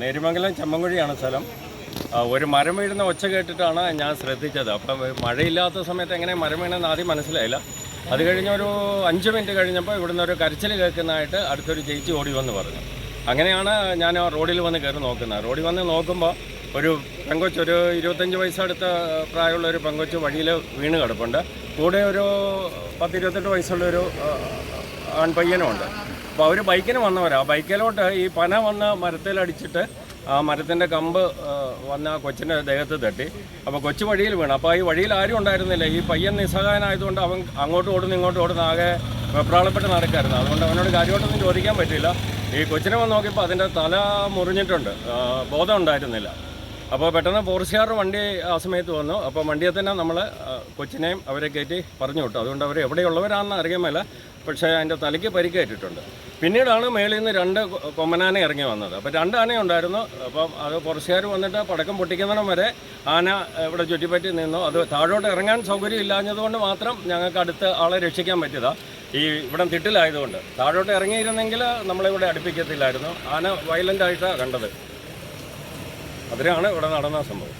നേരിമംഗലം ചെമ്മൻകുഴിയാണ് സ്ഥലം. ഒരു മരം വീഴുന്ന ഒച്ച കേട്ടിട്ടാണ് ഞാൻ ശ്രദ്ധിച്ചത്. അപ്പം മഴയില്ലാത്ത സമയത്ത് എങ്ങനെ മരം വീണെന്ന് ആദ്യം മനസ്സിലായില്ല. അത് കഴിഞ്ഞൊരു 5 മിനിറ്റ് കഴിഞ്ഞപ്പോൾ ഇവിടുന്ന് ഒരു കരച്ചിൽ കേൾക്കുന്നതായിട്ട് അടുത്തൊരു ചേച്ചി ഓടി വന്ന് പറഞ്ഞു. അങ്ങനെയാണ് ഞാൻ റോഡിൽ വന്ന് കയറി നോക്കുന്നത്. റോഡിൽ വന്ന് നോക്കുമ്പോൾ ഒരു പെങ്കൊച്ച്, ഒരു 25 വയസ്സടുത്ത പ്രായമുള്ള ഒരു പെങ്കൊച്ച് വഴിയിൽ വീണ് കിടപ്പുണ്ട്. കൂടെ ഒരു 10-28 വയസ്സുള്ളൊരു ആൺപയ്യനുമുണ്ട്. അപ്പോൾ അവർ ബൈക്കിന് വന്നവരാണ്. ആ ബൈക്കിലോട്ട് ഈ പന വന്ന് മരത്തിലടിച്ചിട്ട് ആ മരത്തിൻ്റെ കമ്പ് വന്ന് ആ കൊച്ചിൻ്റെ ദേഹത്ത് തട്ടി. അപ്പോൾ കൊച്ചു വഴിയിൽ വീണു. അപ്പോൾ ഈ വഴിയിൽ ആരും ഉണ്ടായിരുന്നില്ല. ഈ പയ്യൻ നിസ്സഹായനായതുകൊണ്ട് അവൻ അങ്ങോട്ട് ഓടുന്നു ഇങ്ങോട്ട് ഓടുന്നു, ആകെ വെപ്രാളപ്പെട്ട് നടക്കായിരുന്നു. അതുകൊണ്ട് അവനോട് കാര്യമായിട്ടൊന്നും ചോദിക്കാൻ പറ്റില്ല. ഈ കൊച്ചിനെ വന്ന് നോക്കിയപ്പോൾ അതിൻ്റെ തല മുറിഞ്ഞിട്ടുണ്ട്, ബോധം ഉണ്ടായിരുന്നില്ല. അപ്പോൾ പെട്ടെന്ന് പോർച്ചുഗാർ വണ്ടി ആ സമയത്ത് വന്നു. അപ്പോൾ വണ്ടിയെ തന്നെ നമ്മൾ കൊച്ചിനെയും അവരെ കയറ്റി പറഞ്ഞു വിട്ടു. അതുകൊണ്ട് അവർ എവിടെയുള്ളവരാണെന്ന് അറിയാമല്ല, പക്ഷേ അതിൻ്റെ തലയ്ക്ക് പരിക്കേറ്റിട്ടുണ്ട്. പിന്നീടാണ് മേളിൽ നിന്ന് 2 കൊമ്പനാന ഇറങ്ങി വന്നത്. അപ്പോൾ 2 ആനയുണ്ടായിരുന്നു. അപ്പം അത് പോർച്ചുഗാർ വന്നിട്ട് പടക്കം പൊട്ടിക്കുന്നിടം വരെ ആന ഇവിടെ ചുറ്റിപ്പറ്റി നിന്നു. അത് താഴോട്ട് ഇറങ്ങാൻ സൗകര്യം ഇല്ലാഞ്ഞതുകൊണ്ട് മാത്രം ഞങ്ങൾക്ക് അടുത്ത് ആളെ രക്ഷിക്കാൻ പറ്റിയതാണ്. ഈ ഇവിടം തിട്ടിലായതുകൊണ്ട് താഴോട്ട് ഇറങ്ങിയിരുന്നെങ്കിൽ നമ്മളിവിടെ അടുപ്പിക്കത്തില്ലായിരുന്നു. ആന വയലൻ്റായിട്ടാണ് കണ്ടത്. അതിനാണ് ഇവിടെ നടന്ന സംഭവം.